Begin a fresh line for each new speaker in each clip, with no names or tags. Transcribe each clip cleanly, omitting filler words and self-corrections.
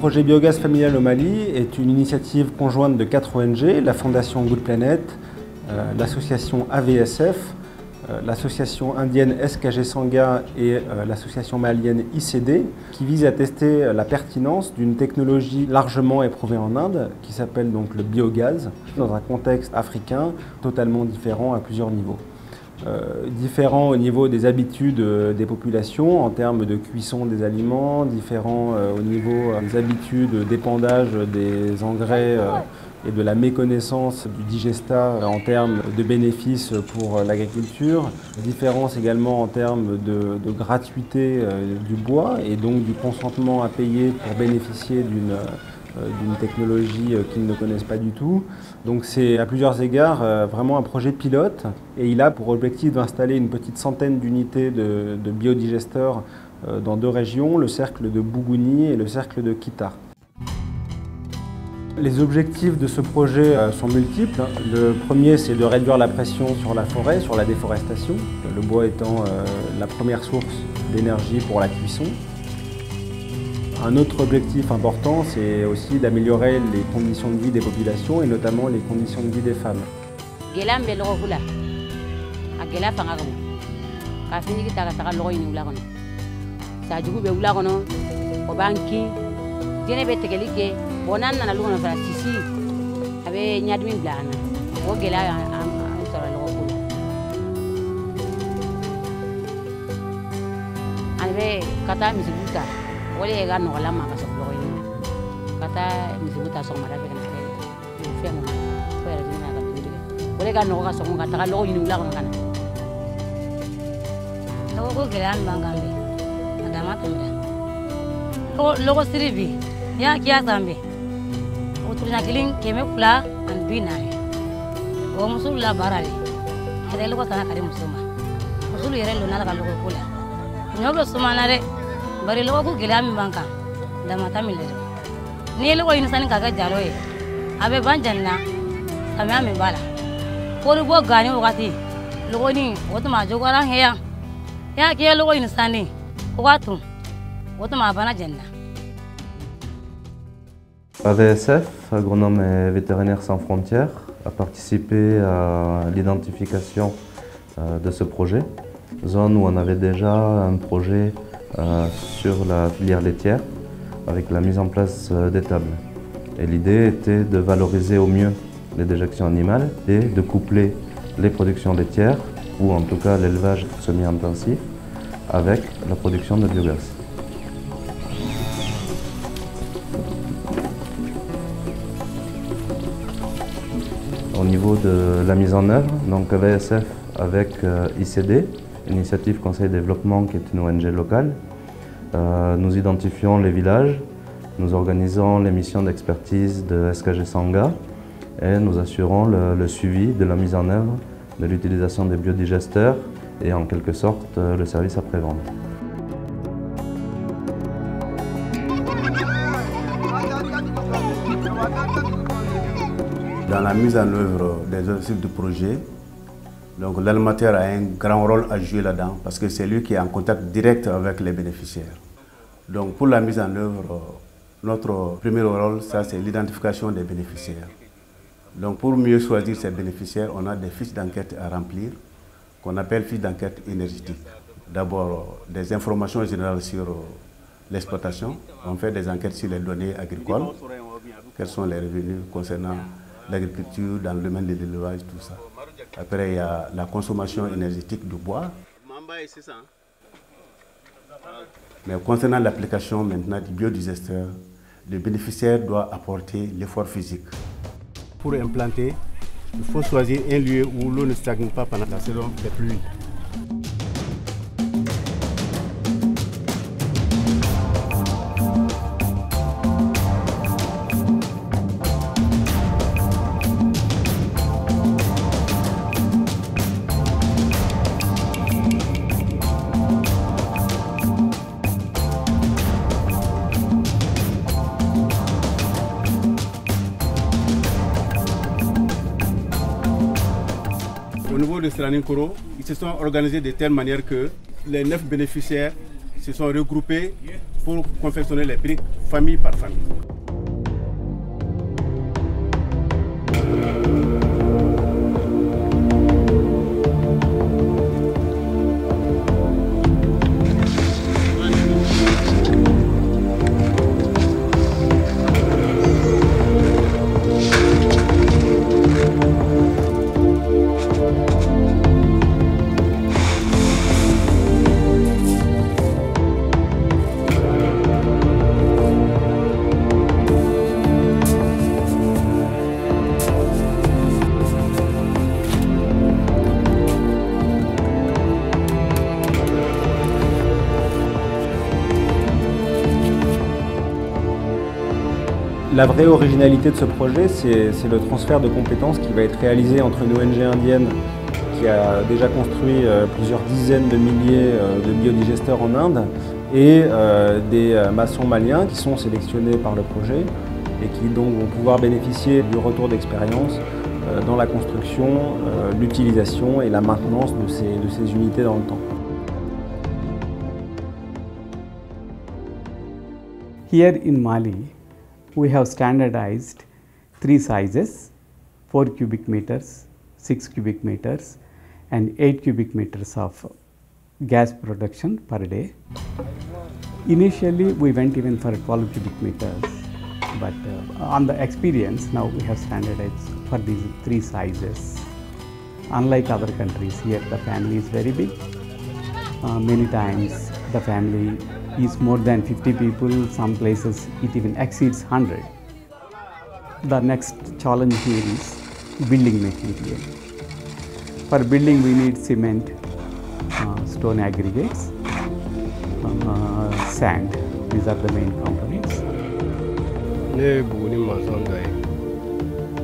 projet Biogaz familial au Mali est une initiative conjointe de 4 ONG, la Fondation Good Planet, l'association AVSF, l'association indienne SKG Sangha et l'association malienne ICD, qui vise à tester la pertinence d'une technologie largement éprouvée en Inde, qui s'appelle donc le biogaz, dans un contexte africain totalement différent à plusieurs niveaux. Différents au niveau des habitudes des populations en termes de cuisson des aliments, différents au niveau des habitudes d'épandage des engrais et de la méconnaissance du digestat en termes de bénéfices pour l'agriculture, différence également en termes de gratuité du bois et donc du consentement à payer pour bénéficier d'une technologie qu'ils ne connaissent pas du tout. Donc c'est à plusieurs égards vraiment un projet pilote et il a pour objectif d'installer une petite centaine d'unités de biodigesteurs dans 2 régions, le cercle de Bougouni et le cercle de Kita. Les objectifs de ce projet sont multiples. Le premier, c'est de réduire la pression sur la forêt, sur la déforestation, le bois étant la première source d'énergie pour la cuisson. Un autre objectif important, c'est aussi d'améliorer les conditions de vie des populations et notamment les conditions de vie des femmes.
Oleh kan orang lama kasih blog ini, kata misal kita sok marah dengan kita, film mana, film ini nak tu juga. Oleh kan orang sok kata kan logo ini ulang kan. Logo kelan banggambi, ada macam ni. Logo seribi, ya kia sambil. Uturnya kiling keme pula an binari. Oh musul la barali. Ada logo tanah kari musuma. Musul yere luna la logo pula. Nyoba suma nare. Bari logo ko gila mi banka da mata mi lejo ni logo insani kaga jaro e abe banjanna samya mi bala ko bo gani wakati logo ni woto ma jogora heya ya ke logo insani watu woto ma bana janna.
AVSF, Agronomes et Vétérinaires Sans Frontières, a participé à l'identification de ce projet, zone où on avait déjà un projet sur la filière laitière avec la mise en place d'étables. Et l'idée était de valoriser au mieux les déjections animales et de coupler les productions laitières, ou en tout cas l'élevage semi-intensif, avec la production de biogaz. Au niveau de la mise en œuvre, donc AVSF avec ICD, Initiative Conseil Développement, qui est une ONG locale. Nous identifions les villages, nous organisons les missions d'expertise de SKG Sangha et nous assurons le suivi de la mise en œuvre de l'utilisation des biodigesteurs et en quelque sorte le service après-vente.
Dans la mise en œuvre des objectifs du projet, donc l'animateur a un grand rôle à jouer là-dedans parce que c'est lui qui est en contact direct avec les bénéficiaires. Donc pour la mise en œuvre, notre premier rôle, ça c'est l'identification des bénéficiaires. Donc pour mieux choisir ces bénéficiaires, on a des fiches d'enquête à remplir qu'on appelle fiches d'enquête énergétique. D'abord des informations générales sur l'exploitation, on fait des enquêtes sur les données agricoles, quels sont les revenus concernant l'agriculture, dans le domaine de l'élevage, tout ça. Après, il y a la consommation énergétique du bois. Mais concernant l'application maintenant du biodigesteur, le bénéficiaire doit apporter l'effort physique. Pour implanter, il faut choisir un lieu où l'eau ne stagne pas pendant la saison des pluies. Au niveau de Sraninkoro, ils se sont organisés de telle manière que les 9 bénéficiaires se sont regroupés pour confectionner les briques famille par famille.
La vraie originalité de ce projet, c'est le transfert de compétences qui va être réalisé entre une ONG indienne qui a déjà construit plusieurs dizaines de milliers de biodigesteurs en Inde et des maçons maliens qui sont sélectionnés par le projet et qui donc vont pouvoir bénéficier du retour d'expérience dans la construction, l'utilisation et la maintenance de ces unités dans le temps.
Here in Mali, we have standardized 3 sizes, 4 cubic meters, 6 cubic meters and 8 cubic meters of gas production per day. Initially we went even for 12 cubic meters, but on the experience now we have standardized for these 3 sizes. Unlike other countries, here the family is very big. Many times the family is more than 50 people, some places it even exceeds 100. The next challenge here is building material. For building we need cement, stone aggregates, sand. These are the main components.
Ne buguni maçon dɔ ye.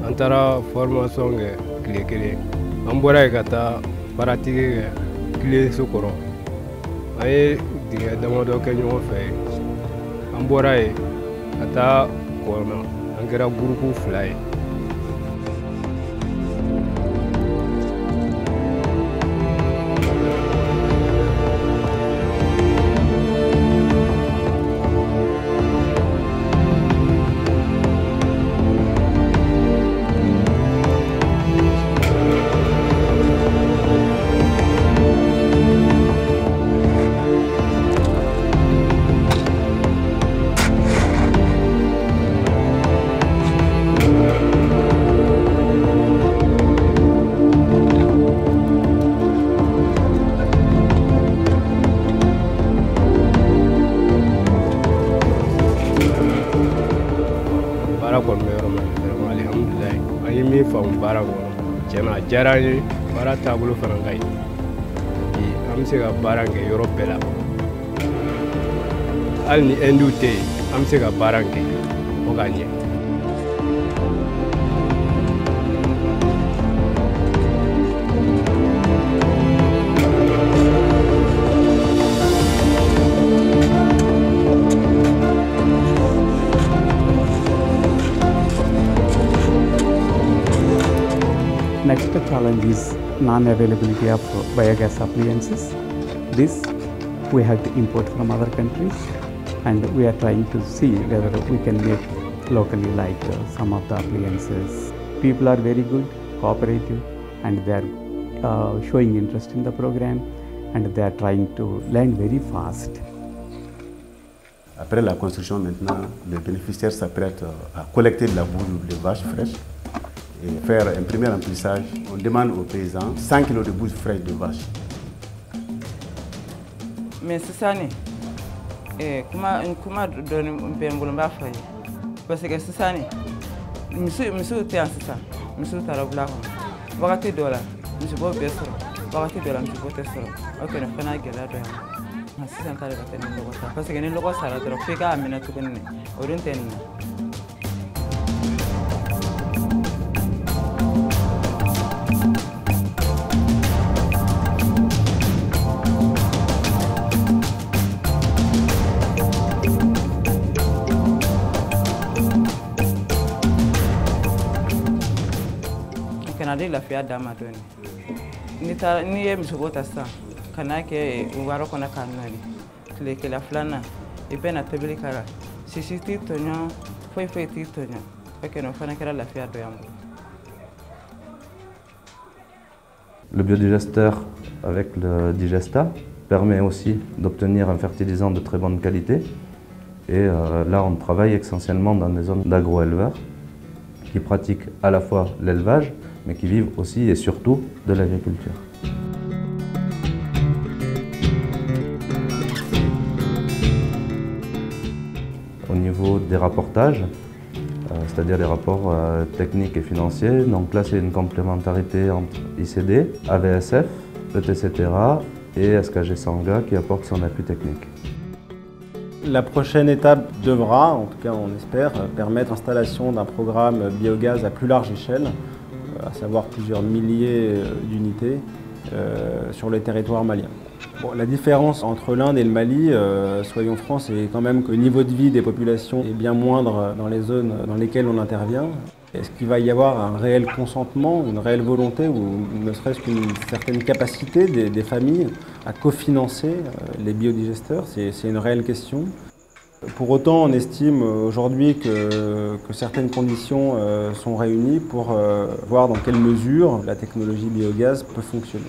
An taara formation kɛ tile kelen. An bɔra yen ka taa baaratigi kɛ tile so kɔrɔ. An ye dingɛ damadɔ kɛ ɲɔgɔn fɛ yen. An bɔra yen ka taa kɔɔna. An kɛra gurupu 2 ye. Diyara an ye baara taabolo fana ka ɲi an bɛ se ka baara kɛ yɔrɔ bɛɛ la hali ni Hindiw tɛ yen an bɛ se ka baara kɛ fo k'a ɲɛ.
Next challenge is non-availability of biogas appliances. This we have to import from other countries, and we are trying to see whether we can make locally like some of the appliances. People are very good, cooperative, and they are showing interest in the program, and they are trying to learn very fast.
Après la construction maintenant, les bénéficiaires s'apprêtent à collecter de la boue de vache fraîche et faire un premier remplissage. On demande aux paysans 100 kg de boue fraîche de vache.
Mais c'est ça, comment donner un peu de boulot parce que c'est ça, monsieur était en ça, monsieur était à la blague. $20, monsieur pas bien sûr, $20, monsieur pas sûr. Ok, on fait un gala de. C'est ça qui est le cas parce que les locaux ça la drogue fait qu'à amener tout le monde. Orienté. Canada la fiya dama doni ni ye muso bota sa kana ke waro kona kanali kile kila flana et ben à table kara si ti tonyo foi ti tonyo ok no fana kara la fière de yambo.
Le biodigesteur avec le digesta permet aussi d'obtenir un fertilisant de très bonne qualité. Et là, on travaille essentiellement dans des zones d'agro-éleveurs qui pratiquent à la fois l'élevage, mais qui vivent aussi et surtout de l'agriculture. Au niveau des rapportages, c'est-à-dire les rapports techniques et financiers, donc là c'est une complémentarité entre ICD, AVSF, ETCTERA et SKG Sangha qui apporte son appui technique.
La prochaine étape devra, en tout cas on espère, permettre l'installation d'un programme biogaz à plus large échelle, à savoir plusieurs milliers d'unités sur le territoire malien. Bon, la différence entre l'Inde et le Mali, soyons francs, c'est quand même que le niveau de vie des populations est bien moindre dans les zones dans lesquelles on intervient. Est-ce qu'il va y avoir un réel consentement, une réelle volonté ou ne serait-ce qu'une certaine capacité des familles à cofinancer les biodigesteurs? C'est une réelle question. Pour autant, on estime aujourd'hui que certaines conditions sont réunies pour voir dans quelle mesure la technologie biogaz peut fonctionner.